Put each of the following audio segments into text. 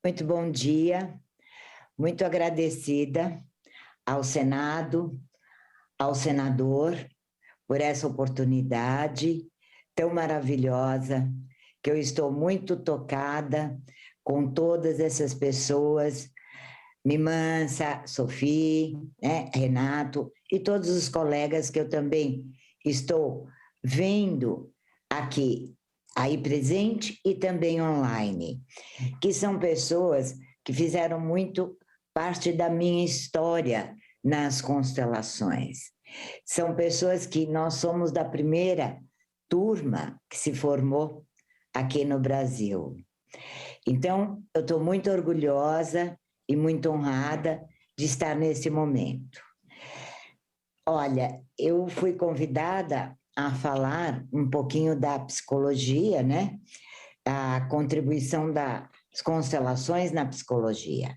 Muito bom dia, muito agradecida ao Senado, ao senador, por essa oportunidade tão maravilhosa, que eu estou muito tocada com todas essas pessoas, Mimansa, Sofia, né, Renato e todos os colegas que eu também estou vendo aqui, aí presente e também online, que são pessoas que fizeram muito parte da minha história nas constelações. São pessoas que nós somos da primeira turma que se formou aqui no Brasil. Então, eu estou muito orgulhosa e muito honrada de estar nesse momento. Olha, eu fui convidada a falar um pouquinho da psicologia, né? A contribuição das constelações na psicologia.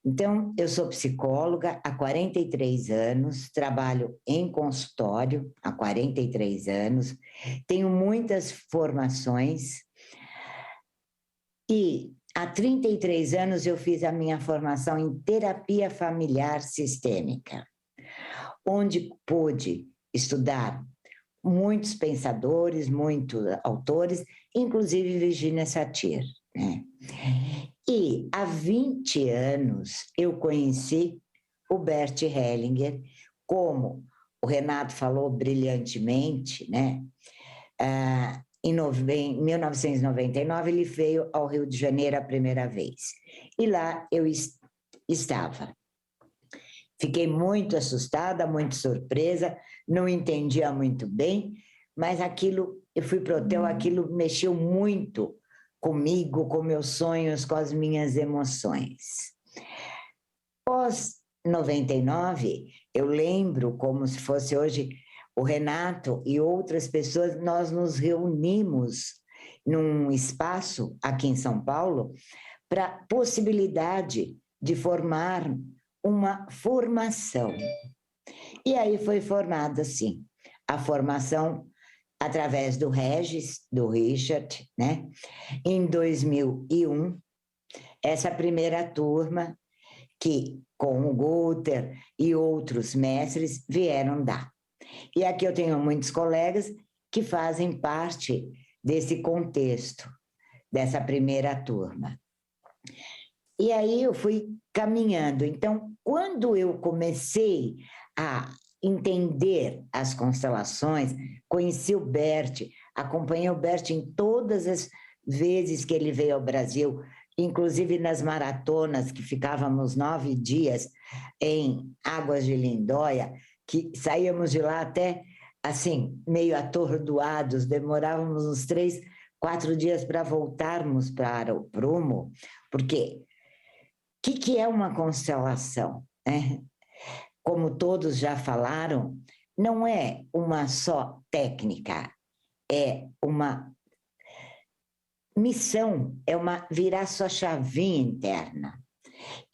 Então, eu sou psicóloga há 43 anos, trabalho em consultório há 43 anos, tenho muitas formações e há 33 anos eu fiz a minha formação em terapia familiar sistêmica, onde pude estudar muitos pensadores, muitos autores, inclusive Virginia Satir, né? E há 20 anos eu conheci o Bert Hellinger, como o Renato falou brilhantemente, né? Em 1999 ele veio ao Rio de Janeiro a primeira vez. E lá eu estava. Fiquei muito assustada, muito surpresa, não entendia muito bem, mas aquilo, eu fui para o hotel, aquilo mexeu muito comigo, com meus sonhos, com as minhas emoções. Pós 99, eu lembro como se fosse hoje o Renato e outras pessoas, nós nos reunimos num espaço aqui em São Paulo para possibilidade de formar uma formação. E aí foi formada, sim, a formação através do Regis, do Richard, né? Em 2001, essa primeira turma que, com o Guter e outros mestres, vieram dar. E aqui eu tenho muitos colegas que fazem parte desse contexto, dessa primeira turma. E aí eu fui caminhando. Então, quando eu comecei a entender as constelações, conheci o Bert, acompanhei o Bert em todas as vezes que ele veio ao Brasil, inclusive nas maratonas, que ficávamos 9 dias em Águas de Lindóia, que saíamos de lá até, assim, meio atordoados, demorávamos uns 3, 4 dias para voltarmos para o prumo, porque o que é uma constelação? Como todos já falaram, não é uma só técnica, é uma missão, é uma virar sua chavinha interna.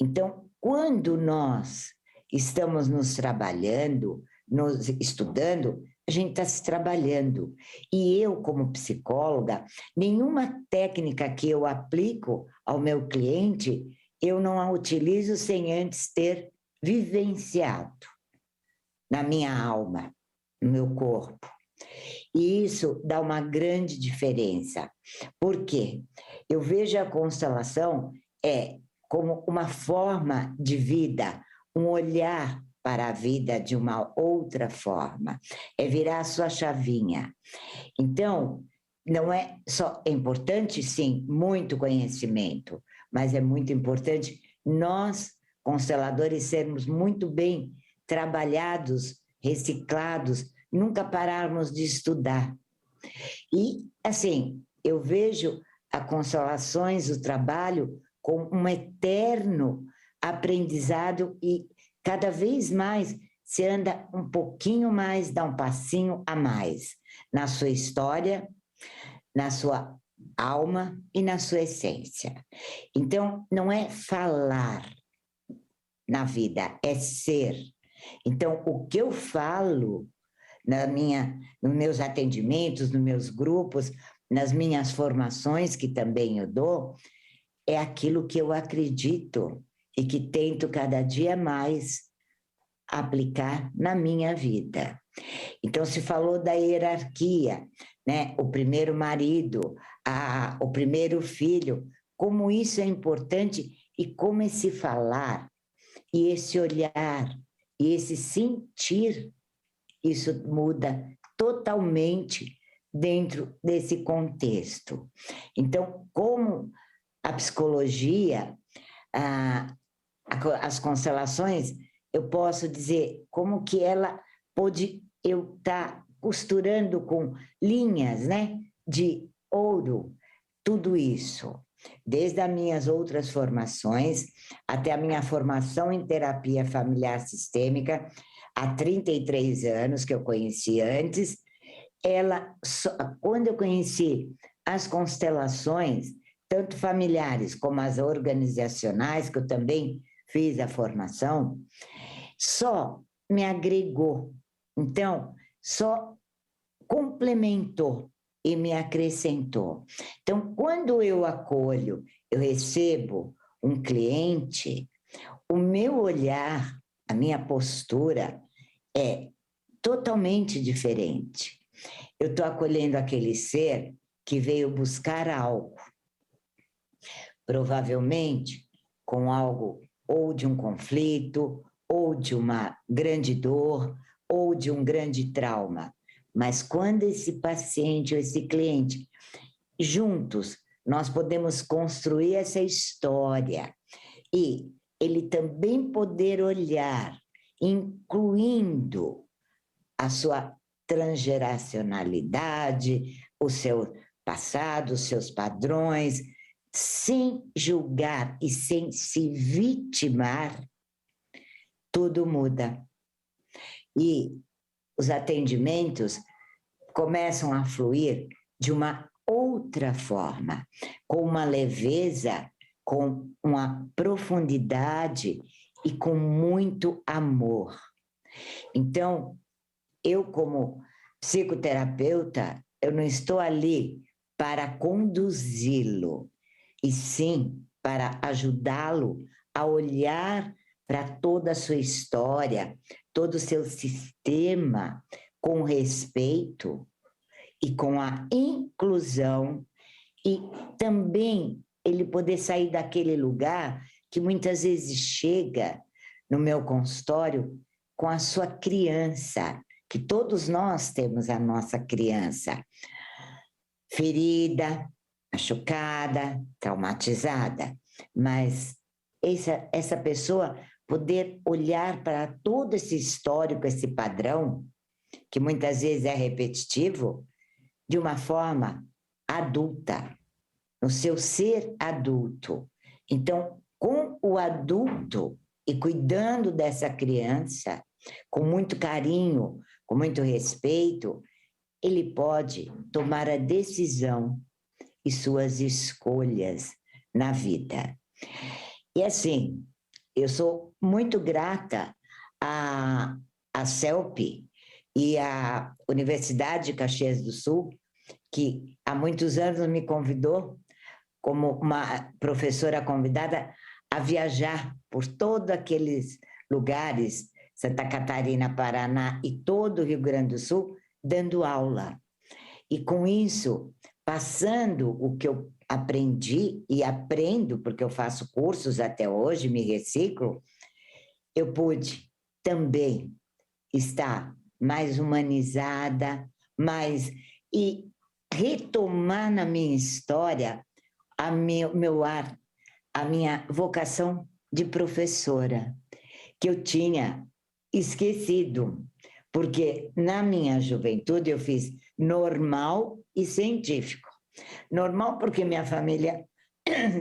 Então, quando nós estamos nos trabalhando, nos estudando, a gente está se trabalhando. E eu, como psicóloga, nenhuma técnica que eu aplico ao meu cliente, eu não a utilizo sem antes ter vivenciado na minha alma, no meu corpo. E isso dá uma grande diferença. Por quê? Eu vejo a constelação como uma forma de vida, um olhar para a vida de uma outra forma, é virar a sua chavinha. Então, não é só, é importante, sim, muito conhecimento, mas é muito importante nós, consteladores, sermos muito bem trabalhados, reciclados, nunca pararmos de estudar. E, assim, eu vejo a constelações, o trabalho, com um eterno aprendizado e cada vez mais se anda um pouquinho mais, dá um passinho a mais na sua história, na sua alma e na sua essência. Então, não é falar na vida, é ser. Então, o que eu falo nos meus atendimentos, nos meus grupos, nas minhas formações, que também eu dou, é aquilo que eu acredito e que tento cada dia mais aplicar na minha vida. Então, se falou da hierarquia, né? O primeiro marido, o primeiro filho, como isso é importante e como esse falar, e esse olhar, e esse sentir, isso muda totalmente dentro desse contexto. Então, como a psicologia, as constelações, eu posso dizer como que ela pode eu estar costurando com linhas, né, de ouro, tudo isso. Desde as minhas outras formações, até a minha formação em terapia familiar sistêmica, há 33 anos que eu conheci antes, quando eu conheci as constelações, tanto familiares como as organizacionais, que eu também fiz a formação, só me agregou. Então, só complementou e me acrescentou. Então, quando eu acolho, eu recebo um cliente, o meu olhar, a minha postura é totalmente diferente. Eu estou acolhendo aquele ser que veio buscar algo, provavelmente com algo ou de um conflito, ou de uma grande dor, ou de um grande trauma. Mas quando esse paciente ou esse cliente, juntos, nós podemos construir essa história e ele também poder olhar, incluindo a sua transgeracionalidade, o seu passado, os seus padrões, sem julgar e sem se vitimar, tudo muda. E os atendimentos começam a fluir de uma outra forma, com uma leveza, com uma profundidade e com muito amor. Então, eu como psicoterapeuta, eu não estou ali para conduzi-lo, e sim para ajudá-lo a olhar para toda a sua história, todo o seu sistema, com respeito e com a inclusão, e também ele poder sair daquele lugar que muitas vezes chega no meu consultório com a sua criança, que todos nós temos a nossa criança, ferida, machucada, traumatizada, mas essa pessoa poder olhar para todo esse histórico, esse padrão, que muitas vezes é repetitivo, de uma forma adulta, no seu ser adulto. Então, com o adulto e cuidando dessa criança, com muito carinho, com muito respeito, ele pode tomar a decisão e suas escolhas na vida. E assim, eu sou muito grata à CELP e à Universidade de Caxias do Sul, que há muitos anos me convidou como uma professora convidada a viajar por todos aqueles lugares, Santa Catarina, Paraná e todo o Rio Grande do Sul, dando aula. E com isso, passando o que eu aprendi e aprendo, porque eu faço cursos até hoje, me reciclo, eu pude também estar mais humanizada, e retomar na minha história a minha vocação de professora, que eu tinha esquecido, porque na minha juventude eu fiz normal e científico. Normal porque minha família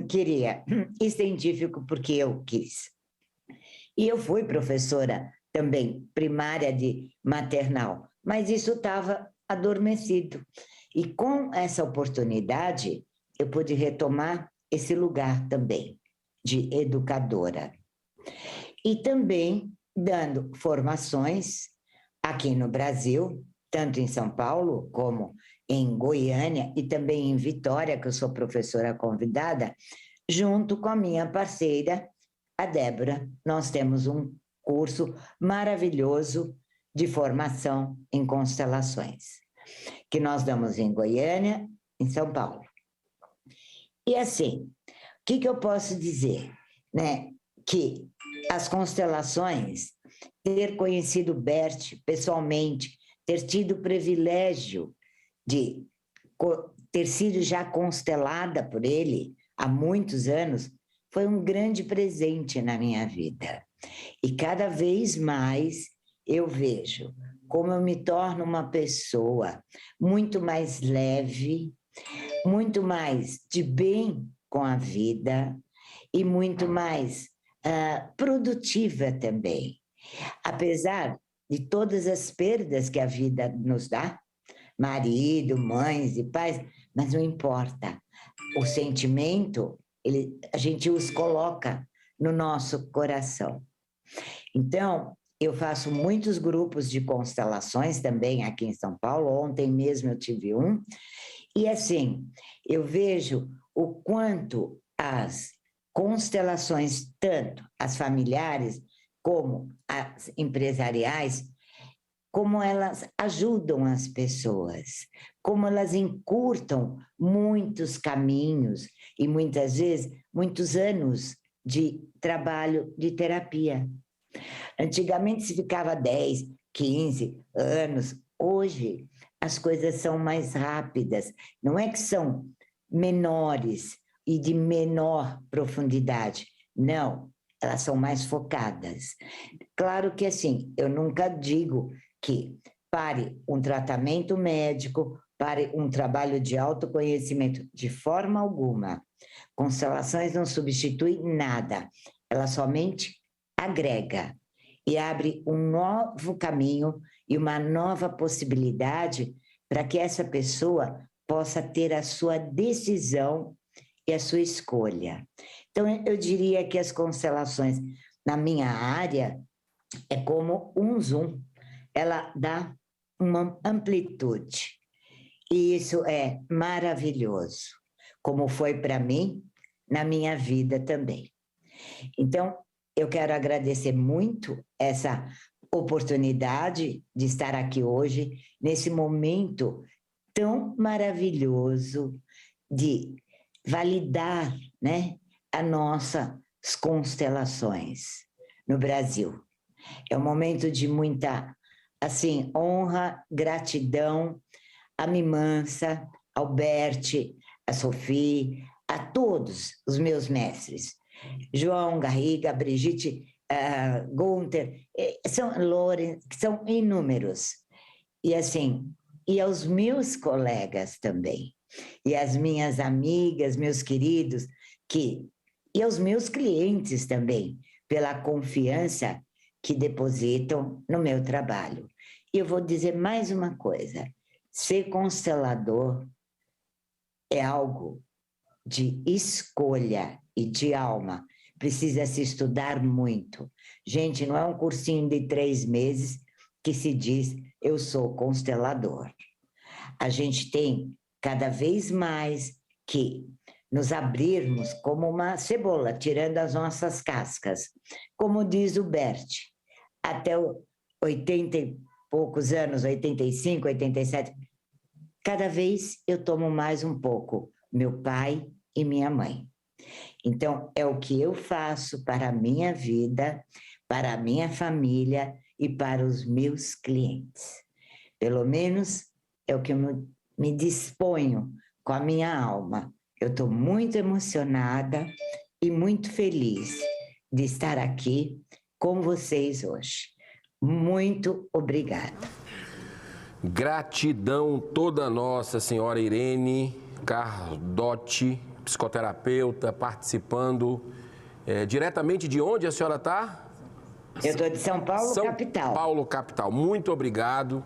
queria, e científico porque eu quis. E eu fui professora também, primária de maternal, mas isso estava adormecido. E com essa oportunidade, eu pude retomar esse lugar também, de educadora. E também dando formações aqui no Brasil, tanto em São Paulo como em Goiânia e também em Vitória, que eu sou professora convidada, junto com a minha parceira, a Débora. Nós temos um curso maravilhoso de formação em constelações, que nós damos em Goiânia, em São Paulo. E assim, o que eu posso dizer? Né? Que as constelações, ter conhecido Bert pessoalmente, ter tido o privilégio de ter sido já constelada por ele há muitos anos, foi um grande presente na minha vida. E cada vez mais eu vejo como eu me torno uma pessoa muito mais leve, muito mais de bem com a vida e muito mais produtiva também. Apesar de todas as perdas que a vida nos dá, marido, mães e pais, mas não importa. O sentimento, a gente os coloca no nosso coração. Então, eu faço muitos grupos de constelações também aqui em São Paulo. Ontem mesmo eu tive um. E assim, eu vejo o quanto as constelações, tanto as familiares como as empresariais, como elas ajudam as pessoas, como elas encurtam muitos caminhos e muitas vezes muitos anos de trabalho de terapia. Antigamente se ficava 10, 15 anos, hoje as coisas são mais rápidas, não é que são menores e de menor profundidade, não, elas são mais focadas. Claro que assim, eu nunca digo que pare um tratamento médico, pare um trabalho de autoconhecimento, de forma alguma. Constelações não substituem nada, ela somente agrega e abre um novo caminho e uma nova possibilidade para que essa pessoa possa ter a sua decisão e a sua escolha. Então, eu diria que as constelações, na minha área, é como um zoom. Ela dá uma amplitude. E isso é maravilhoso, como foi para mim, na minha vida também. Então, eu quero agradecer muito essa oportunidade de estar aqui hoje, nesse momento tão maravilhoso de validar, né, as nossas constelações no Brasil. É um momento de muita, assim, honra, gratidão a Mimansa, ao Bert, a Sophie, a todos os meus mestres. João Garriga, Brigitte, Gunther, Loren, que são inúmeros. E assim, e aos meus colegas também, e às minhas amigas, meus queridos, e aos meus clientes também, pela confiança que depositam no meu trabalho. E eu vou dizer mais uma coisa, ser constelador é algo de escolha e de alma, precisa se estudar muito. Gente, não é um cursinho de 3 meses que se diz, eu sou constelador. A gente tem cada vez mais que nos abrirmos como uma cebola, tirando as nossas cascas. Como diz o Bert, até 80 e poucos anos, 85, 87, cada vez eu tomo mais um pouco meu pai e minha mãe. Então, é o que eu faço para a minha vida, para a minha família e para os meus clientes. Pelo menos é o que eu me disponho com a minha alma. Eu estou muito emocionada e muito feliz de estar aqui com vocês hoje. Muito obrigada. Gratidão toda nossa, senhora Irene Cardotti, psicoterapeuta, participando. Diretamente de onde a senhora está? Eu estou de São Paulo, capital. São Paulo, capital. Muito obrigado.